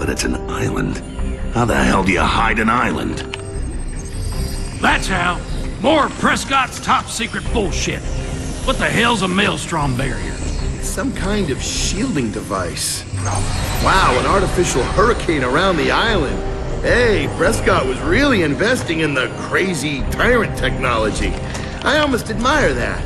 But it's an island. How the hell do you hide an island? That's how. More of Prescott's top-secret bullshit. What the hell's a maelstrom barrier? Some kind of shielding device. Wow, an artificial hurricane around the island. Hey, Prescott was really investing in the crazy tyrant technology. I almost admire that.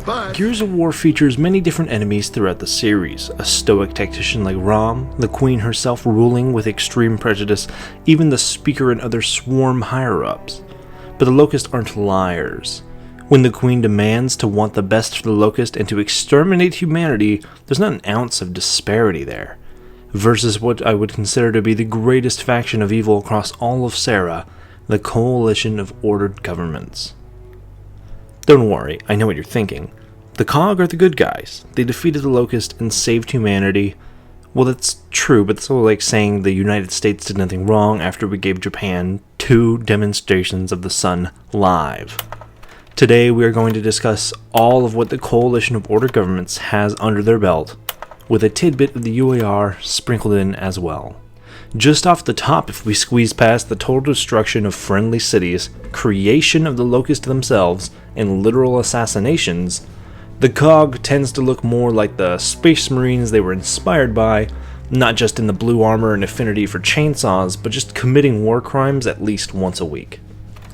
But Gears of War features many different enemies throughout the series. A stoic tactician like Rom, the Queen herself ruling with extreme prejudice, even the Speaker and other swarm higher-ups. But the Locust aren't liars. When the Queen demands to want the best for the Locust and to exterminate humanity, there's not an ounce of disparity there. Versus what I would consider to be the greatest faction of evil across all of Serra, the Coalition of Ordered Governments. Don't worry, I know what you're thinking. The COG are the good guys. They defeated the Locust and saved humanity. Well, that's true, but it's sort of like saying the United States did nothing wrong after we gave Japan 2 demonstrations of the sun live. Today we are going to discuss all of what the Coalition of Ordered Governments has under their belt, with a tidbit of the UAR sprinkled in as well. Just off the top, if we squeeze past the total destruction of friendly cities, creation of the Locust themselves, and literal assassinations, the COG tends to look more like the Space Marines they were inspired by, not just in the blue armor and affinity for chainsaws, but just committing war crimes at least once a week.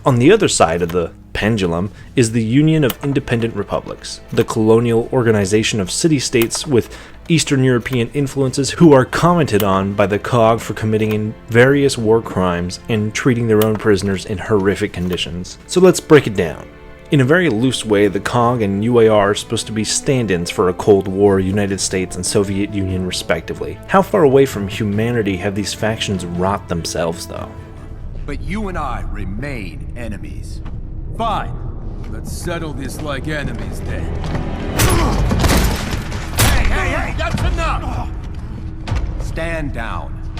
On the other side of the Pendulum is the Union of Independent Republics, the colonial organization of city-states with Eastern European influences who are commented on by the COG for committing in various war crimes and treating their own prisoners in horrific conditions. So let's break it down. In a very loose way, the COG and UAR are supposed to be stand-ins for a Cold War United States and Soviet Union respectively. How far away from humanity have these factions wrought themselves though? But you and I remain enemies. Fine. Let's settle this like enemies then. Hey, that's enough! Stand down.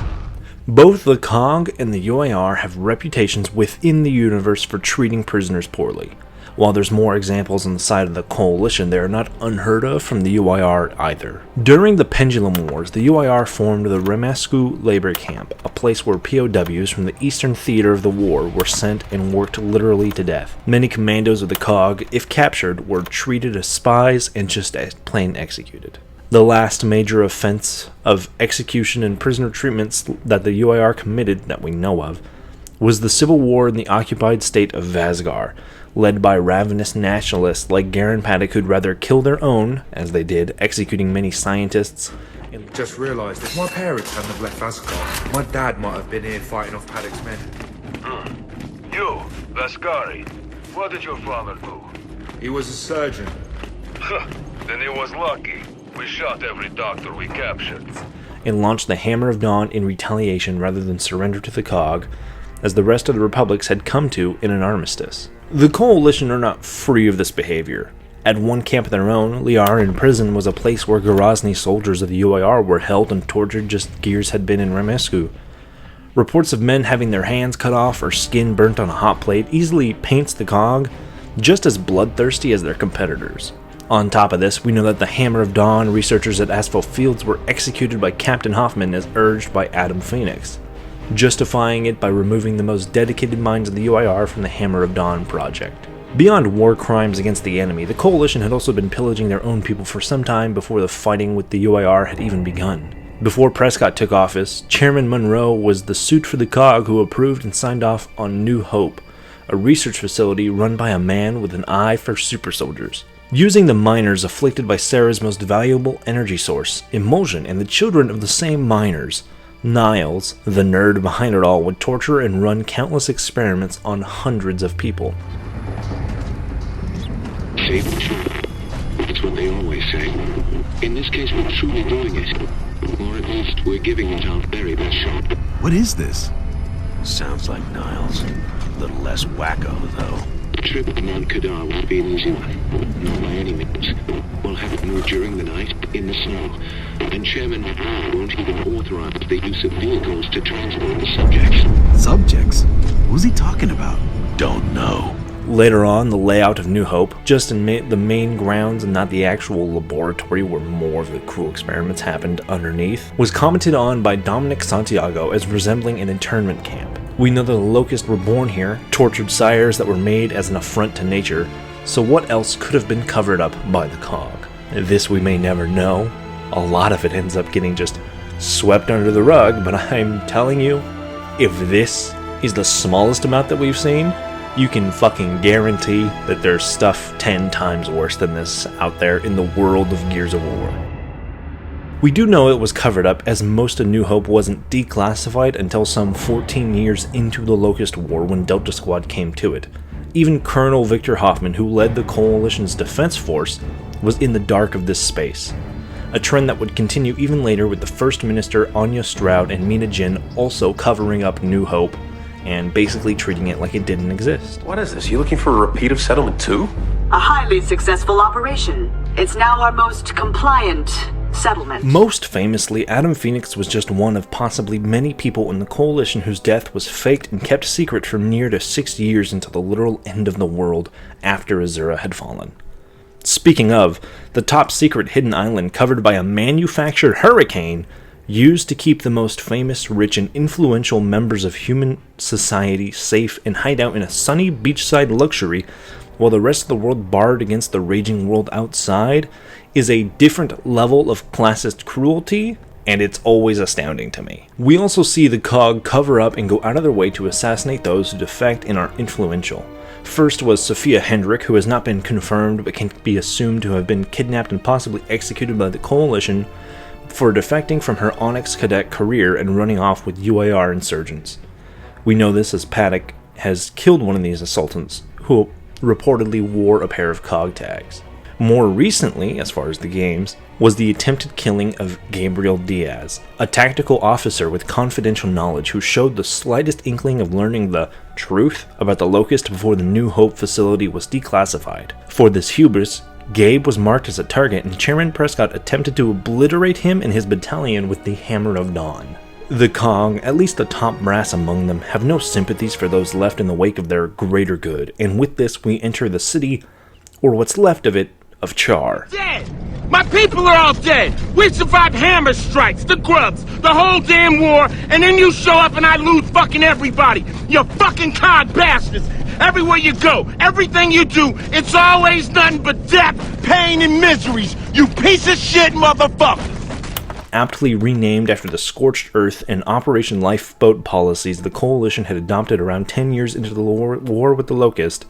Both the COG and the UAR have reputations within the universe for treating prisoners poorly. While there's more examples on the side of the Coalition, they are not unheard of from the UAR either. During the Pendulum Wars, the UAR formed the Remascu labor camp, a place where POWs from the eastern theater of the war were sent and worked literally to death. Many commandos of the COG, if captured, were treated as spies and just as plain executed. The last major offense of execution and prisoner treatments that the UAR committed that we know of was the civil war in the occupied state of Vazgar, led by ravenous nationalists like Garen Paddock who'd rather kill their own, as they did, executing many scientists. Just realised if my parents hadn't have left Asgard, my dad might have been here fighting off Paddock's men. You, Vascari, what did your father do? He was a surgeon. Then he was lucky. We shot every doctor we captured. And launched the Hammer of Dawn in retaliation rather than surrender to the COG, as the rest of the republics had come to in an armistice. The Coalition are not free of this behavior. At one camp of their own, Liar prison was a place where Grozny soldiers of the UAR were held and tortured just Gears had been in Remascu. Reports of men having their hands cut off or skin burnt on a hot plate easily paints the COG just as bloodthirsty as their competitors. On top of this, we know that the Hammer of Dawn researchers at Asphalt Fields were executed by Captain Hoffman as urged by Adam Phoenix, justifying it by removing the most dedicated minds of the UAR from the Hammer of Dawn project. Beyond war crimes against the enemy, the Coalition had also been pillaging their own people for some time before the fighting with the UAR had even begun. Before Prescott took office, Chairman Monroe was the suit for the COG who approved and signed off on New Hope, a research facility run by a man with an eye for super soldiers. Using the miners afflicted by Serra's most valuable energy source, emulsion, and the children of the same miners, Niles, the nerd behind it all, would torture and run countless experiments on hundreds of people. Say the truth. That's what they always say. In this case, we're truly doing it. Or at least, we're giving it our very best shot. What is this? Sounds like Niles. A little less wacko, though. The trip to Mount Kadar won't be an easy one. Not by any means. We'll have it moved during the night, in the snow. And Chairman McGraw won't even authorize the use of vehicles to transport the subjects. Subjects? Who's he talking about? Don't know. Later on, the layout of New Hope, just in the main grounds and not the actual laboratory where more of the cruel experiments happened underneath, was commented on by Dominic Santiago as resembling an internment camp. We know that the Locust were born here, tortured sires that were made as an affront to nature, so what else could have been covered up by the COG? This we may never know. A lot of it ends up getting just swept under the rug, but I'm telling you, if this is the smallest amount that we've seen, you can fucking guarantee that there's stuff 10 times worse than this out there in the world of Gears of War. We do know it was covered up, as most of New Hope wasn't declassified until some 14 years into the Locust War when Delta Squad came to it. Even Colonel Victor Hoffman, who led the Coalition's defense force, was in the dark of this space. A trend that would continue even later with the First Minister Anya Stroud and Mina Jin also covering up New Hope and basically treating it like it didn't exist. What is this? You looking for a repeat of Settlement 2? A highly successful operation. It's now our most compliant settlement. Most famously, Adam Phoenix was just one of possibly many people in the Coalition whose death was faked and kept secret for near to 6 years until the literal end of the world after Azura had fallen. Speaking of, the top secret hidden island covered by a manufactured hurricane used to keep the most famous, rich, and influential members of human society safe and hide out in a sunny beachside luxury while the rest of the world barred against the raging world outside is a different level of classist cruelty, and it's always astounding to me. We also see the COG cover up and go out of their way to assassinate those who defect and are influential. First was Sophia Hendrick, who has not been confirmed but can be assumed to have been kidnapped and possibly executed by the Coalition for defecting from her Onyx cadet career and running off with UAR insurgents. We know this as Paddock has killed one of these assailants, who reportedly wore a pair of COG tags. More recently, as far as the games, was the attempted killing of Gabriel Diaz, a tactical officer with confidential knowledge who showed the slightest inkling of learning the truth about the Locust before the New Hope facility was declassified. For this hubris, Gabe was marked as a target, and Chairman Prescott attempted to obliterate him and his battalion with the Hammer of Dawn. The COG, at least the top brass among them, have no sympathies for those left in the wake of their greater good, and with this we enter the city, or what's left of it, of Char. Dead! My people are all dead! We survived hammer strikes, the grubs, the whole damn war, and then you show up and I lose fucking everybody! You fucking COG bastards! Everywhere you go, everything you do, it's always nothing but death, pain, and miseries! You piece of shit motherfuckers! Aptly renamed after the Scorched Earth and Operation Lifeboat policies the Coalition had adopted around 10 years into the war with the Locust,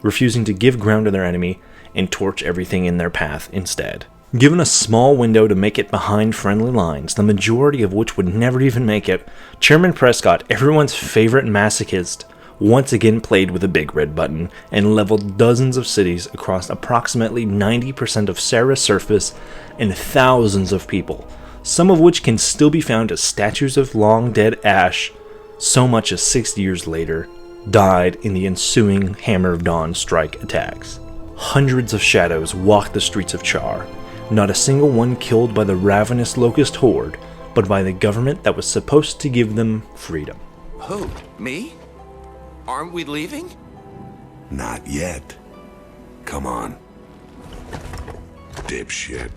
refusing to give ground to their enemy and torch everything in their path instead. Given a small window to make it behind friendly lines, the majority of which would never even make it, Chairman Prescott, everyone's favorite masochist, once again played with a big red button and leveled dozens of cities across approximately 90% of Sarah's surface and thousands of people, some of which can still be found as statues of long dead Ash, so much as 6 years later, died in the ensuing Hammer of Dawn strike attacks. Hundreds of shadows walked the streets of Char, not a single one killed by the ravenous Locust horde, but by the government that was supposed to give them freedom. Who? Me? Aren't we leaving? Not yet. Come on. Dipshit.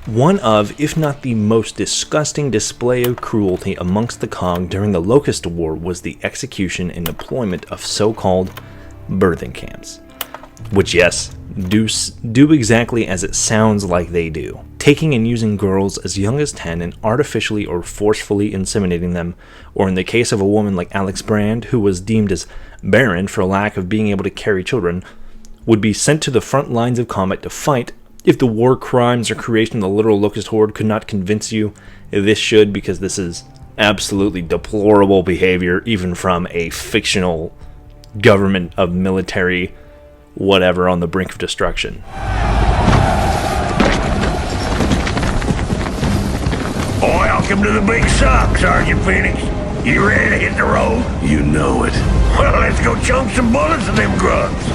One of, if not the most disgusting display of cruelty amongst the COG during the Locust War was the execution and deployment of so-called birthing camps. Which, yes, do exactly as it sounds like they do. Taking and using girls as young as 10 and artificially or forcefully inseminating them, or in the case of a woman like Alex Brand, who was deemed as barren for lack of being able to carry children, would be sent to the front lines of combat to fight. If the war crimes or creation of the literal Locust Horde could not convince you, this should, because this is absolutely deplorable behavior, even from a fictional government of military whatever on the brink of destruction. Welcome to the big suck, Sergeant Phoenix. You ready to hit the road? You know it. Well, let's go chunk some bullets of them grubs.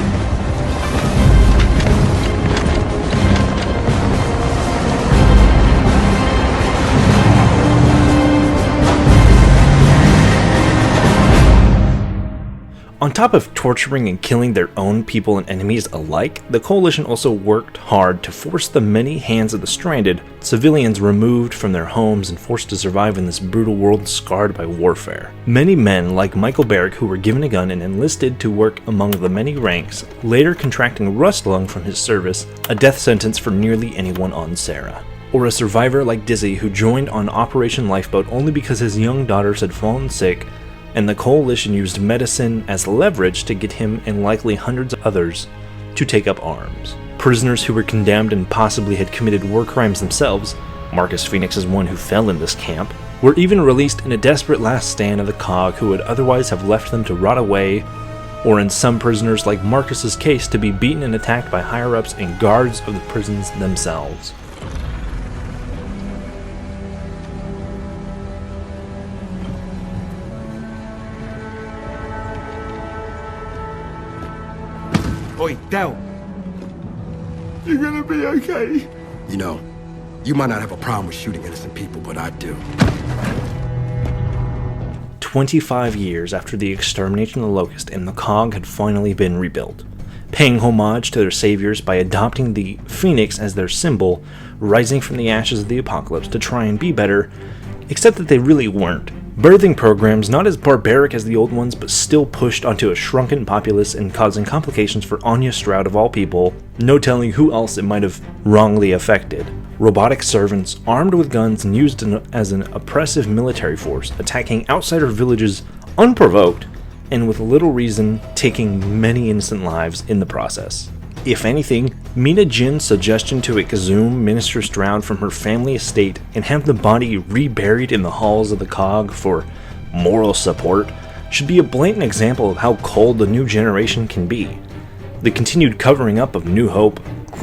top of torturing and killing their own people and enemies alike, the Coalition also worked hard to force the many hands of the stranded, civilians removed from their homes and forced to survive in this brutal world scarred by warfare. Many men, like Michael Barrick, who were given a gun and enlisted to work among the many ranks, later contracting rust lung from his service, a death sentence for nearly anyone on Sarah. Or a survivor like Dizzy, who joined on Operation Lifeboat only because his young daughters had fallen sick, and the Coalition used medicine as leverage to get him and likely hundreds of others to take up arms. Prisoners who were condemned and possibly had committed war crimes themselves, Marcus Phoenix is one who fell in this camp, were even released in a desperate last stand of the COG who would otherwise have left them to rot away, or in some prisoners like Marcus's case to be beaten and attacked by higher-ups and guards of the prisons themselves. Oi, Del. You're gonna be okay. You know, you might not have a problem with shooting innocent people, but I do. 25 years after the extermination of the Locust, and the COG had finally been rebuilt, paying homage to their saviors by adopting the Phoenix as their symbol, rising from the ashes of the apocalypse to try and be better, except that they really weren't. Birthing programs not as barbaric as the old ones, but still pushed onto a shrunken populace and causing complications for Anya Stroud of all people, no telling who else it might have wrongly affected. Robotic servants, armed with guns and used as an oppressive military force, attacking outsider villages unprovoked, and with little reason, taking many innocent lives in the process. If anything, Mina Jin's suggestion to exhume Minister Stroud from her family estate and have the body reburied in the halls of the COG for moral support should be a blatant example of how cold the new generation can be. The continued covering up of New Hope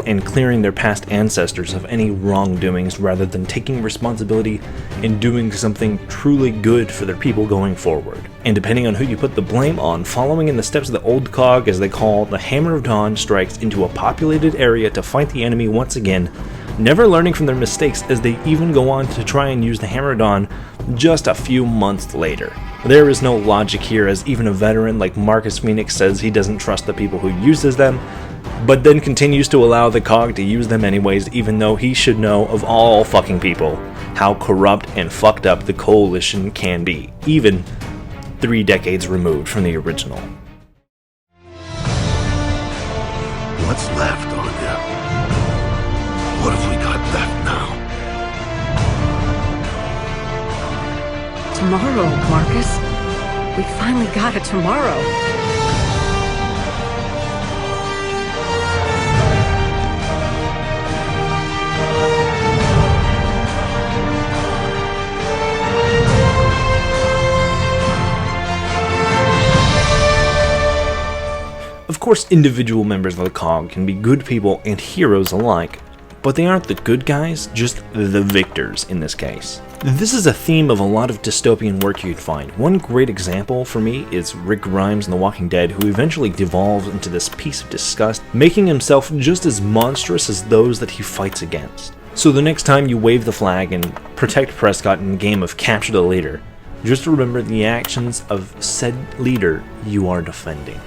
and clearing their past ancestors of any wrongdoings rather than taking responsibility and doing something truly good for their people going forward. And depending on who you put the blame on, following in the steps of the old COG as they call the Hammer of Dawn strikes into a populated area to fight the enemy once again, never learning from their mistakes as they even go on to try and use the Hammer of Dawn just a few months later. There is no logic here, as even a veteran like Marcus Phoenix says he doesn't trust the people who uses them, but then continues to allow the COG to use them anyways, even though he should know of all fucking people how corrupt and fucked up the Coalition can be, even 3 decades removed from the original. What's left, Anya? What have we got left now? Tomorrow, Marcus. We finally got a tomorrow. Of course, individual members of the COG can be good people and heroes alike, but they aren't the good guys, just the victors in this case. This is a theme of a lot of dystopian work you'd find. One great example for me is Rick Grimes in The Walking Dead, who eventually devolves into this piece of disgust, making himself just as monstrous as those that he fights against. So the next time you wave the flag and protect Prescott in a game of Capture the Leader, just remember the actions of said leader you are defending.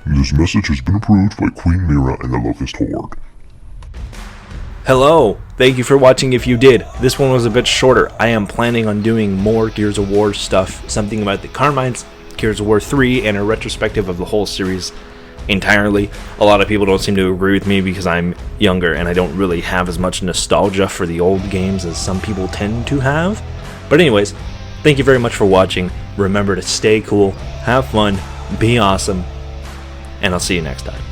This message has been approved by Queen Mira and the Locust Horde. Hello! Thank you for watching if you did. This one was a bit shorter. I am planning on doing more Gears of War stuff, something about the Carmines, Gears of War 3, and a retrospective of the whole series entirely. A lot of people don't seem to agree with me because I'm younger and I don't really have as much nostalgia for the old games as some people tend to have. But anyways, thank you very much for watching. Remember to stay cool, have fun, be awesome, and I'll see you next time.